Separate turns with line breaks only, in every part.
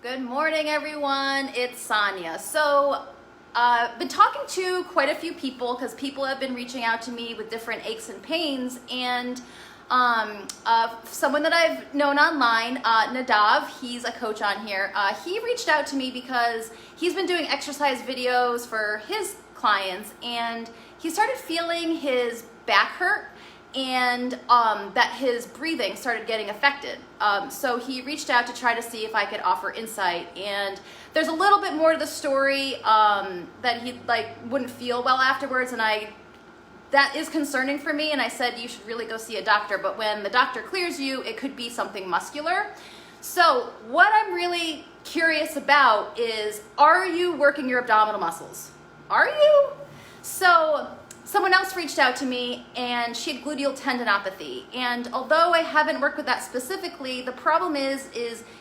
Good morning, everyone. It's Sonia. So, been talking to quite a few people because people have been reaching out to me with different aches and pains, and someone that I've known online, Nadav, he's a coach on here. He reached out to me because he's been doing exercise videos for his clients, and he started feeling his back hurt and that his breathing started getting affected. So he reached out to try to see if I could offer insight. And there's a little bit more to the story that he wouldn't feel well afterwards, and that is concerning for me. And I said you should really go see a doctor. But when the doctor clears you, it could be something muscular. So what I'm really curious about is, are you working your abdominal muscles? Are you? So someone else reached out to me and she had gluteal tendinopathy. And although I haven't worked with that specifically, the problem is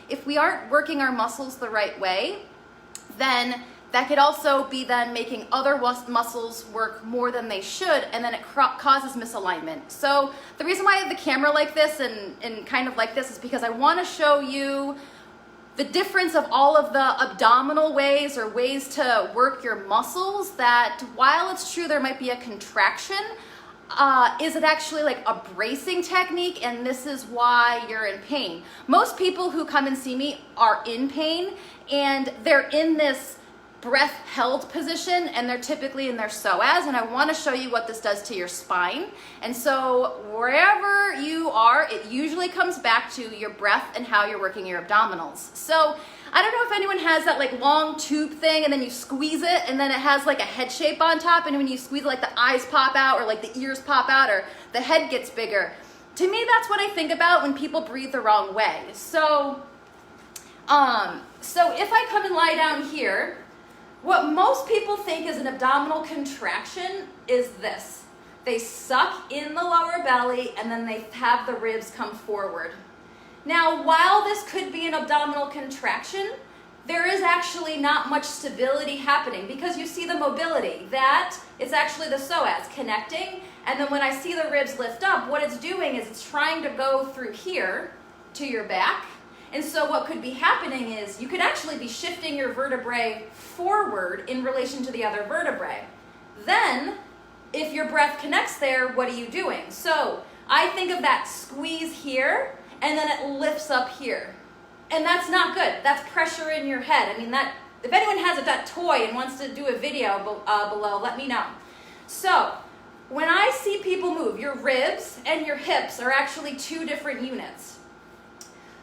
if we aren't working our muscles the right way, then that could also be then making other muscles work more than they should, and then it causes misalignment. So the reason why I have the camera like this and kind of like this is because I want to show you the difference of all of the abdominal ways or ways to work your muscles, that while it's true there might be a contraction, is it actually like a bracing technique, and this is why you're in pain. Most people who come and see me are in pain, and they're in this breath held position, and they're typically in their psoas, and I want to show you what this does to your spine. And so wherever you are, it usually comes back to your breath and how you're working your abdominals. So I don't know if anyone has that like long tube thing, and then you squeeze it and then it has like a head shape on top, and when you squeeze it, like the eyes pop out or like the ears pop out or the head gets bigger. To me, that's what I think about when people breathe the wrong way. So if I come and lie down here, what most people think is an abdominal contraction is this. They suck in the lower belly and then they have the ribs come forward. Now, while this could be an abdominal contraction, there is actually not much stability happening because you see the mobility. That it's actually the psoas connecting, and then when I see the ribs lift up, what it's doing is it's trying to go through here to your back. And so what could be happening is you could actually be shifting your vertebrae forward in relation to the other vertebrae. Then, if your breath connects there, what are you doing? So I think of that squeeze here, and then it lifts up here. And that's not good. That's pressure in your head. I mean, that if anyone has that toy and wants to do a video below, let me know. So when I see people move, your ribs and your hips are actually two different units.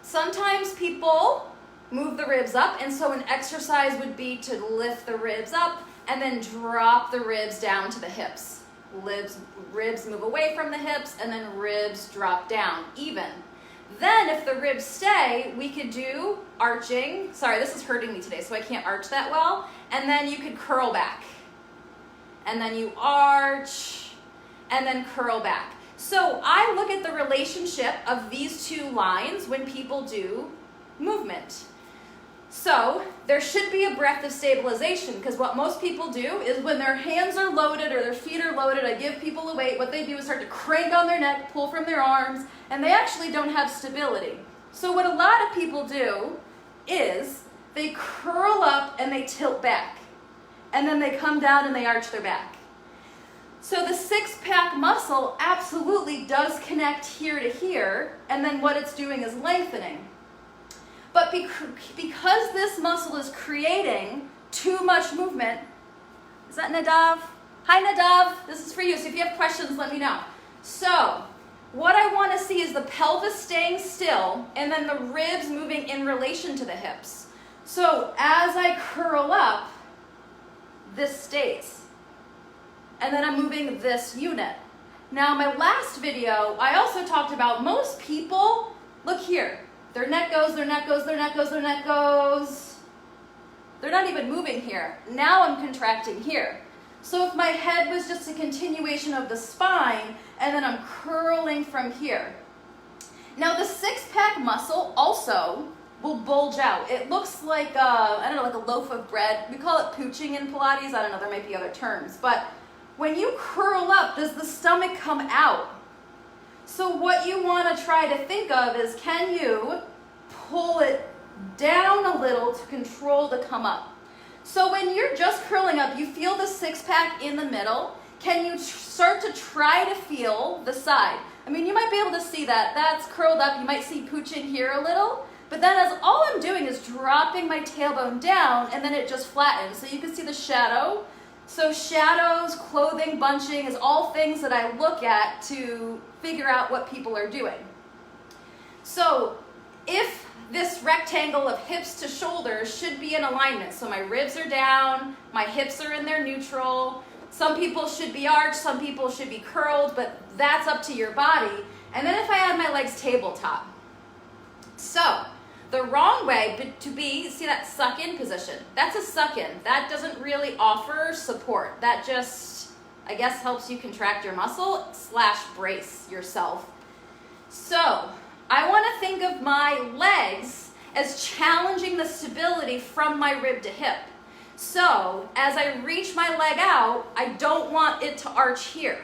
Sometimes people move the ribs up, and so an exercise would be to lift the ribs up and then drop the ribs down to the hips. Ribs move away from the hips, and then ribs drop down, even. Then if the ribs stay, we could do arching. Sorry, this is hurting me today, so I can't arch that well. And then you could curl back. And then you arch, and then curl back. So I look at the relationship of these two lines when people do movement. So there should be a breath of stabilization, because what most people do is when their hands are loaded or their feet are loaded, I give people a weight, what they do is start to crank on their neck, pull from their arms, and they actually don't have stability. So what a lot of people do is they curl up and they tilt back, and then they come down and they arch their back. So the six-pack muscle absolutely does connect here to here, and then what it's doing is lengthening. But because this muscle is creating too much movement, is that Nadav? Hi Nadav, this is for you, so if you have questions, let me know. So what I want to see is the pelvis staying still, and then the ribs moving in relation to the hips. So as I curl up, this stays. And then I'm moving this unit. Now, my last video, I also talked about most people, look here, their neck goes, their neck goes, their neck goes, their neck goes. They're not even moving here. Now I'm contracting here. So if my head was just a continuation of the spine, and then I'm curling from here. Now the six-pack muscle also will bulge out. It looks like, I don't know, like a loaf of bread. We call it pooching in Pilates. I don't know, there might be other terms. But when you curl up, does the stomach come out? So what you want to try to think of is, can you pull it down a little to control to come up. So when you're just curling up, you feel the six-pack in the middle. Can you start to try to feel the side? I mean, you might be able to see that. That's curled up. You might see pooch in here a little. But then as all I'm doing is dropping my tailbone down, and then it just flattens. So you can see the shadow. So shadows, clothing, bunching is all things that I look at to figure out what people are doing. So if this rectangle of hips to shoulders should be in alignment. So my ribs are down, my hips are in their neutral. Some people should be arched, some people should be curled, but that's up to your body. And then if I had my legs tabletop. So the wrong way to be, see that suck-in position? That's a suck-in. That doesn't really offer support. That just, I guess, helps you contract your muscle / brace yourself. So I want to think of my legs as challenging the stability from my rib to hip. So as I reach my leg out, I don't want it to arch here,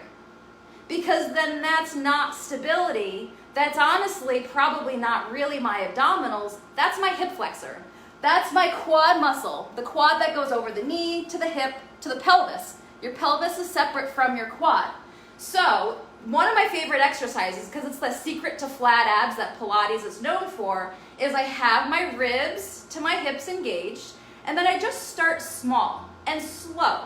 because then that's not stability. That's honestly probably not really my abdominals. That's my hip flexor. That's my quad muscle, the quad that goes over the knee to the hip to the pelvis. Your pelvis is separate from your quad. So one of my favorite exercises, because it's the secret to flat abs that Pilates is known for, is I have my ribs to my hips engaged, and then I just start small and slow.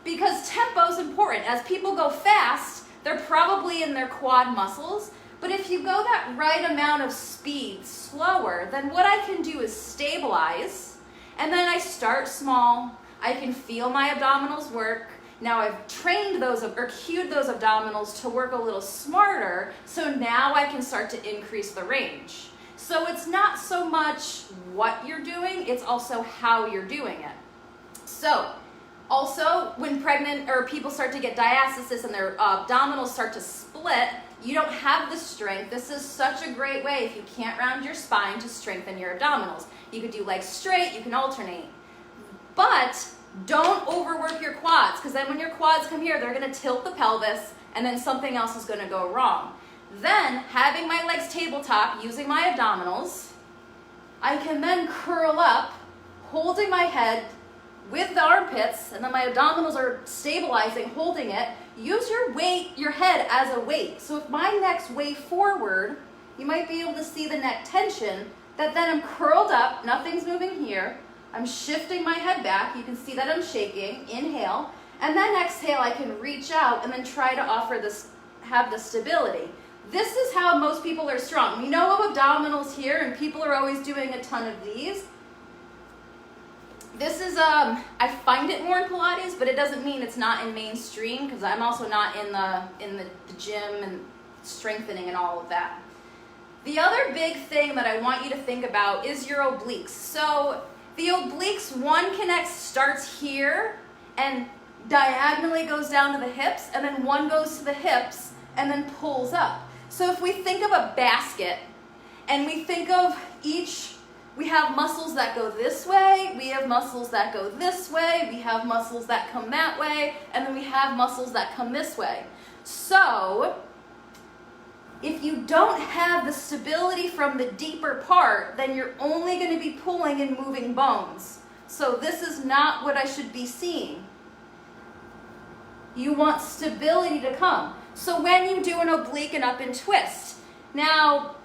Because tempo is important. As people go fast, they're probably in their quad muscles, but if you go that right amount of speed slower, then what I can do is stabilize, and then I start small. I can feel my abdominals work. Now I've trained those or cued those abdominals to work a little smarter, so now I can start to increase the range. So it's not so much what you're doing, it's also how you're doing it. So also, when pregnant or people start to get diastasis and their abdominals start to split, you don't have the strength. This is such a great way, if you can't round your spine, to strengthen your abdominals. You could do legs straight, you can alternate. But don't overwork your quads, because then when your quads come here, they're going to tilt the pelvis, and then something else is going to go wrong. Then, having my legs tabletop, using my abdominals, I can then curl up, holding my head with the armpits, and then my abdominals are stabilizing, holding it. Use your weight, your head as a weight. So if my neck's way forward, you might be able to see the neck tension, that then I'm curled up, nothing's moving here. I'm shifting my head back. You can see that I'm shaking. Inhale. And then exhale, I can reach out and then try to offer this, have the stability. This is how most people are strong. We know of abdominals here, and people are always doing a ton of these. This is, I find it more in Pilates, but it doesn't mean it's not in mainstream, because I'm also not in the gym and strengthening and all of that. The other big thing that I want you to think about is your obliques. So the obliques, one starts here and diagonally goes down to the hips, and then one goes to the hips and then pulls up. So if we think of a basket, and we think of we have muscles that go this way, we have muscles that go this way, we have muscles that come that way, and then we have muscles that come this way. So if you don't have the stability from the deeper part, then you're only going to be pulling and moving bones. So this is not what I should be seeing. You want stability to come. So when you do an oblique and up and twist, now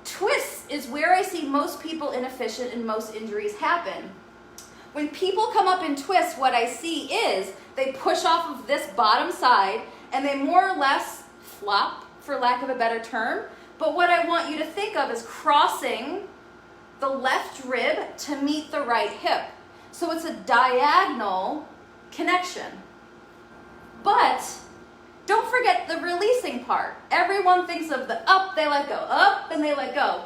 twist is where I see most people inefficient and most injuries happen. When people come up and twist, what I see is they push off of this bottom side and they more or less flop, for lack of a better term. But what I want you to think of is crossing the left rib to meet the right hip. So it's a diagonal connection. But don't forget the releasing part. Everyone thinks of the up, they let go, up, and they let go.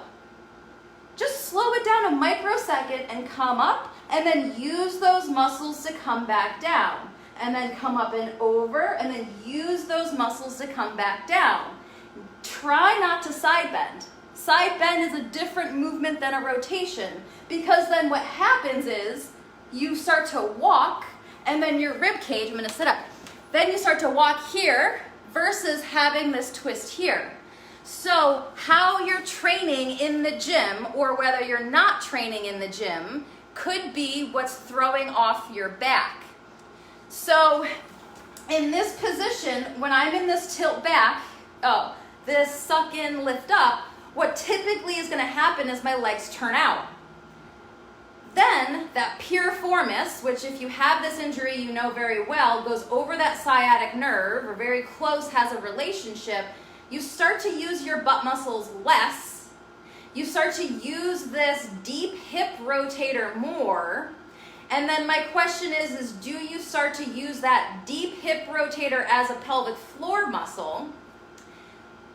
Just slow it down a microsecond and come up, and then use those muscles to come back down. And then come up and over, and then use those muscles to come back down. Try not to side bend. Side bend is a different movement than a rotation, because then what happens is you start to walk, and then your rib cage, I'm going to sit up, then you start to walk here versus having this twist here. So how you're training in the gym, or whether you're not training in the gym, could be what's throwing off your back. So in this position, when I'm in this tilt back, this suck in, lift up, what typically is going to happen is my legs turn out. Then that piriformis, which if you have this injury you know very well, goes over that sciatic nerve, or very close, has a relationship. You start to use your butt muscles less. You start to use this deep hip rotator more. And then my question is do you start to use that deep hip rotator as a pelvic floor muscle?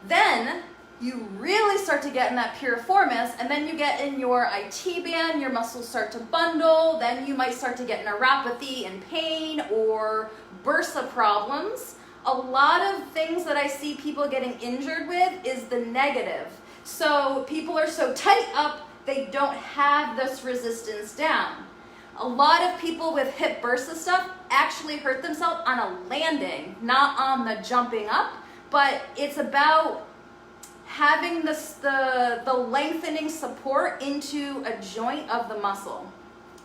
Then you really start to get in that piriformis, and then you get in your IT band, your muscles start to bundle, then you might start to get neuropathy and pain or bursa problems. A lot of things that I see people getting injured with is the negative. So people are so tight up, they don't have this resistance down. A lot of people with hip bursa stuff actually hurt themselves on a landing, not on the jumping up, but it's about having the lengthening support into a joint of the muscle.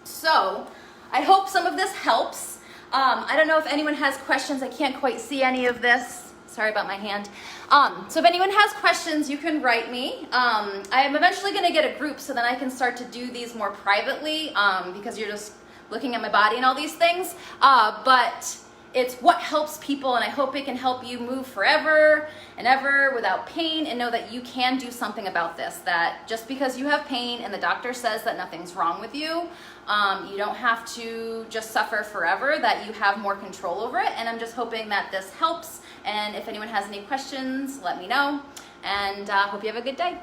So I hope some of this helps. I don't know if anyone has questions. I can't quite see any of this. Sorry about my hand. So if anyone has questions, you can write me. I am eventually going to get a group so then I can start to do these more privately because you're just looking at my body and all these things. But it's what helps people, and I hope it can help you move forever and ever without pain, and know that you can do something about this. That just because you have pain and the doctor says that nothing's wrong with you, you don't have to just suffer forever, that you have more control over it. And I'm just hoping that this helps. And if anyone has any questions, let me know. And hope you have a good day.